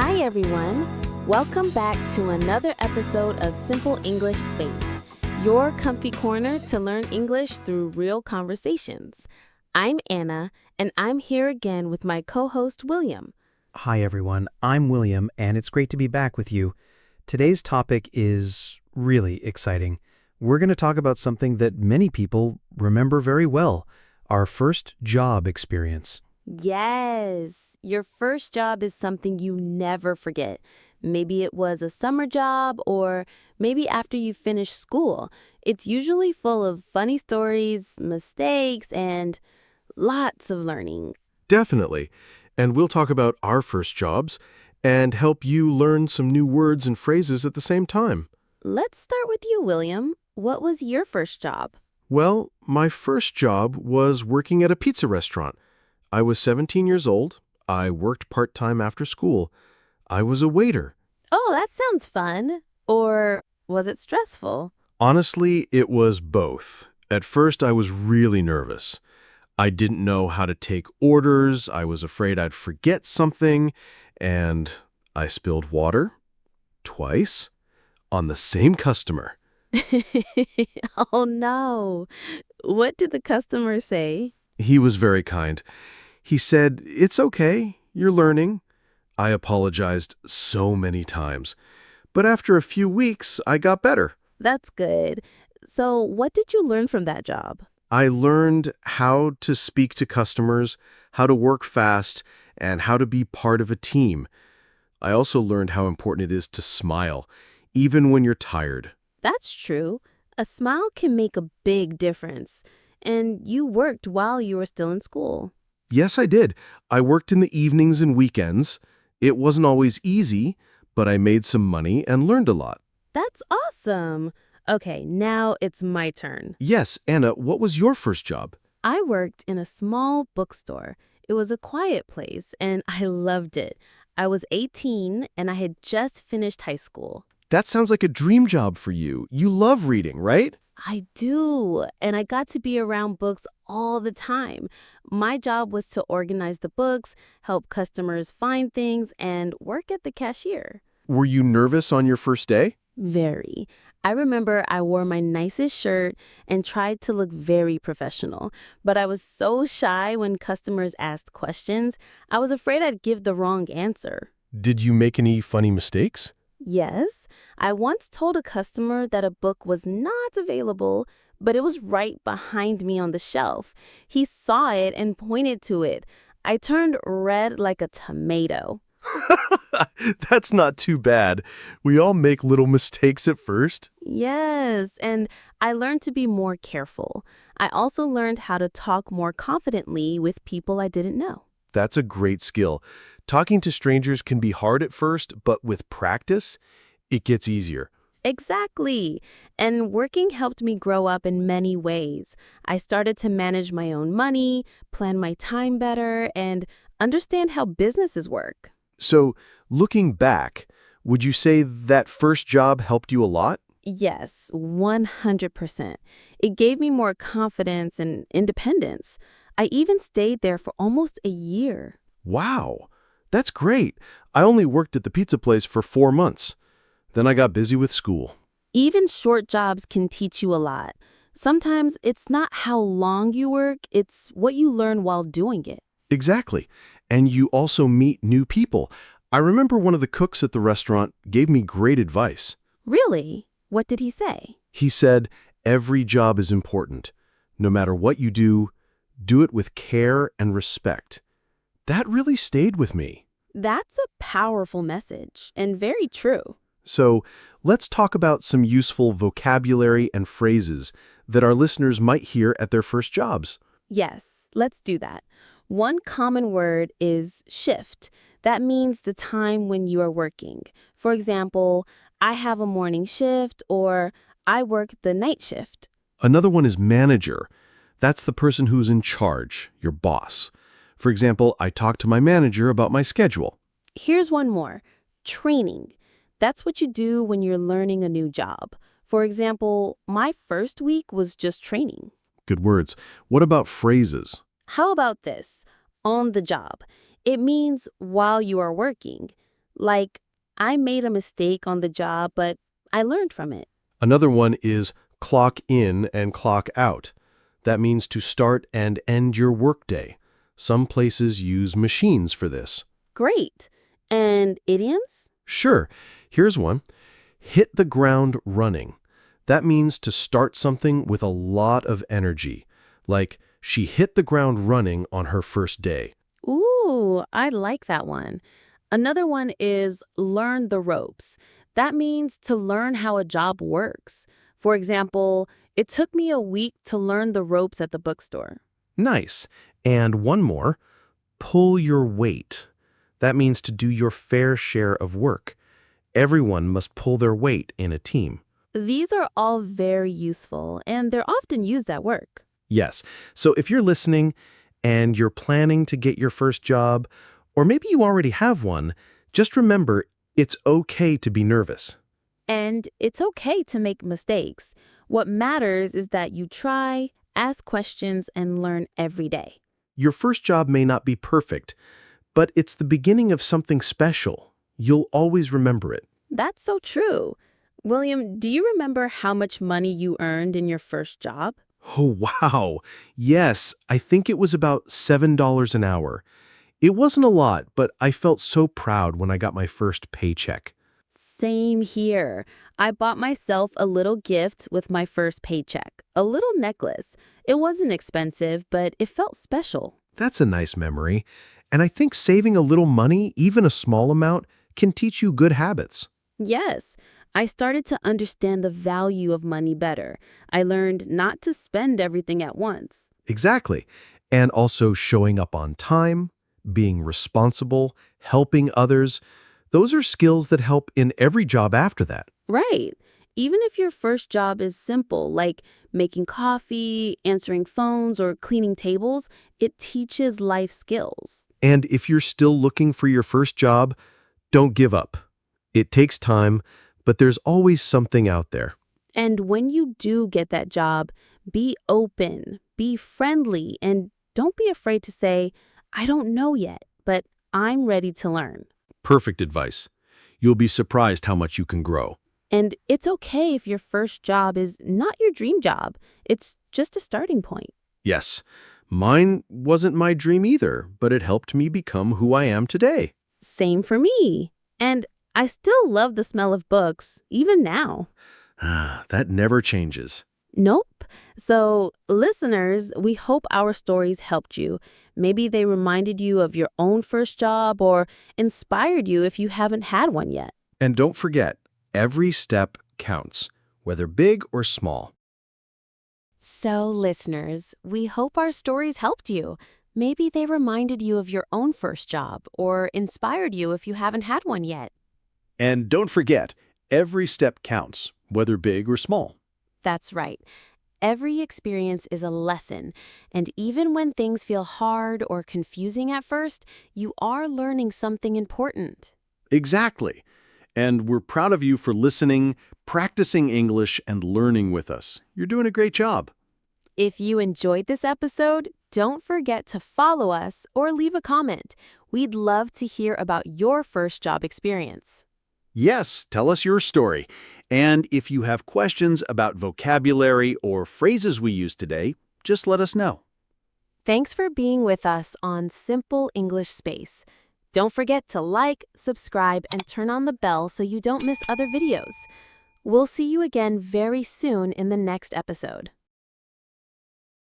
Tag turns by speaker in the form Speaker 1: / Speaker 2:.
Speaker 1: Hi everyone! Welcome back to another episode of Simple English Space, your comfy corner to learn English through real conversations. I'm Anna, and I'm here again with my co-host William.
Speaker 2: Hi everyone, I'm William, and it's great to be back with you. Today's topic is really exciting. We're going to talk about something that many people remember very well, our first job experience.
Speaker 1: Yes, your first job is something you never forget. Maybe it was a summer job or maybe after you finish school. It's usually full of funny stories, mistakes, and lots of learning.
Speaker 3: Definitely. And we'll talk about our first jobs and help you learn some new words and phrases at the same time.
Speaker 1: Let's start with you, William. What was your first job?
Speaker 3: Well, my first job was working at a pizza restaurant. I was 17 years old. I worked part-time after school. I was a waiter.
Speaker 1: Oh, that sounds fun. Or was it stressful?
Speaker 3: Honestly, it was both. At first, I was really nervous. I didn't know how to take orders. I was afraid I'd forget something. And I spilled water twice on the same customer.
Speaker 1: Oh no. What did the customer say?
Speaker 3: He was very kind. He said, "It's okay, you're learning." I apologized so many times. But after a few weeks, I got better.
Speaker 1: That's good. So, what did you learn from that job?
Speaker 3: I learned how to speak to customers, how to work fast, and how to be part of a team. I also learned how important it is to smile, even when you're tired.
Speaker 1: That's true. A smile can make a big difference. And you worked while you were still in school.
Speaker 3: Yes, I did. I worked in the evenings and weekends. It wasn't always easy, but I made some money and learned a lot.
Speaker 1: That's awesome. Okay, now it's my turn.
Speaker 3: Yes, Anna, what was your first job?
Speaker 1: I worked in a small bookstore. It was a quiet place, and I loved it. I was 18, and I had just finished high school.
Speaker 3: That sounds like a dream job for you. You love reading, right?
Speaker 1: I do, and I got to be around books all the time. My job was to organize the books, help customers find things, and work at the cashier.
Speaker 3: Were you nervous on your first day?
Speaker 1: Very. I remember I wore my nicest shirt and tried to look very professional, but I was so shy when customers asked questions. I was afraid I'd give the wrong answer.
Speaker 3: Did you make any funny mistakes?
Speaker 1: Yes, I once told a customer that a book was not available, but it was right behind me on the shelf. He saw it and pointed to it. I turned red like a tomato.
Speaker 3: That's not too bad. We all make little mistakes at first.
Speaker 1: Yes, and I learned to be more careful. I also learned how to talk more confidently with people I didn't know.
Speaker 3: That's a great skill. Talking to strangers can be hard at first, but with practice, it gets easier.
Speaker 1: Exactly. And working helped me grow up in many ways. I started to manage my own money, plan my time better, and understand how businesses work.
Speaker 3: So, looking back, would you say that first job helped you a lot?
Speaker 1: Yes, 100%. It gave me more confidence and independence. I even stayed there for almost a year.
Speaker 3: Wow, that's great. I only worked at the pizza place for 4 months. Then I got busy with school.
Speaker 1: Even short jobs can teach you a lot. Sometimes it's not how long you work, it's what you learn while doing it.
Speaker 3: Exactly. And you also meet new people. I remember one of the cooks at the restaurant gave me great advice.
Speaker 1: Really? What did he say?
Speaker 3: He said, "Every job is important. No matter what you do it with care and respect." That really stayed with me.
Speaker 1: That's a powerful message and very true.
Speaker 3: So let's talk about some useful vocabulary and phrases that our listeners might hear at their first jobs.
Speaker 1: Yes, let's do that. One common word is shift. That means the time when you are working. For example, I have a morning shift or I work the night shift.
Speaker 3: Another one is manager. That's the person who's in charge, your boss. For example, I talked to my manager about my schedule.
Speaker 1: Here's one more. Training. That's what you do when you're learning a new job. For example, my first week was just training.
Speaker 3: Good words. What about phrases?
Speaker 1: How about this? On the job. It means while you are working. Like, I made a mistake on the job, but I learned from it.
Speaker 3: Another one is clock in and clock out. That means to start and end your workday. Some places use machines for this.
Speaker 1: Great. And idioms?
Speaker 3: Sure, here's one. Hit the ground running. That means to start something with a lot of energy. Like, she hit the ground running on her first day.
Speaker 1: Ooh, I like that one. Another one is learn the ropes. That means to learn how a job works. For example, it took me a week to learn the ropes at the bookstore.
Speaker 2: Nice. And one more, pull your weight. That means to do your fair share of work. Everyone must pull their weight in a team.
Speaker 1: These are all very useful, and they're often used at work.
Speaker 2: Yes. So if you're listening and you're planning to get your first job, or maybe you already have one, just remember it's okay to be nervous.
Speaker 1: And it's okay to make mistakes. What matters is that you try, ask questions, and learn every day.
Speaker 2: Your first job may not be perfect, but it's the beginning of something special. You'll always remember it.
Speaker 1: That's so true. William, do you remember how much money you earned in your first job?
Speaker 2: Oh, wow. Yes, I think it was about $7 an hour. It wasn't a lot, but I felt so proud when I got my first paycheck.
Speaker 1: Same here. I bought myself a little gift with my first paycheck, a little necklace. It wasn't expensive, but it felt special.
Speaker 2: That's a nice memory. And I think saving a little money, even a small amount, can teach you good habits.
Speaker 1: Yes, I started to understand the value of money better. I learned not to spend everything at once.
Speaker 2: Exactly. And also showing up on time, being responsible, helping others. Those are skills that help in every job after that.
Speaker 1: Right. Even if your first job is simple, like making coffee, answering phones, or cleaning tables, it teaches life skills.
Speaker 2: And if you're still looking for your first job, don't give up. It takes time, but there's always something out there.
Speaker 1: And when you do get that job, be open, be friendly, and don't be afraid to say, I don't know yet, but I'm ready to learn.
Speaker 3: Perfect advice. You'll be surprised how much you can grow.
Speaker 1: And it's okay if your first job is not your dream job. It's just a starting point.
Speaker 3: Yes, mine wasn't my dream either, but it helped me become who I am today.
Speaker 1: Same for me. And I still love the smell of books, even now.
Speaker 3: That never changes.
Speaker 1: Nope. So, listeners, we hope our stories helped you. Maybe they reminded you of your own first job or inspired you if you haven't had one yet.
Speaker 3: And don't forget, every step counts, whether big or small.
Speaker 1: So, listeners, we hope our stories helped you. Maybe they reminded you of your own first job or inspired you if you haven't had one yet.
Speaker 3: And don't forget, every step counts, whether big or small.
Speaker 1: That's right. Every experience is a lesson, and even when things feel hard or confusing at first, you are learning something important.
Speaker 3: Exactly. And we're proud of you for listening, practicing English, and learning with us. You're doing a great job.
Speaker 1: If you enjoyed this episode, don't forget to follow us or leave a comment. We'd love to hear about your first job experience.
Speaker 3: Yes, tell us your story. And if you have questions about vocabulary or phrases we used today, just let us know.
Speaker 1: Thanks for being with us on Simple English Space. Don't forget to like, subscribe, and turn on the bell so you don't miss other videos. We'll see you again very soon in the next episode.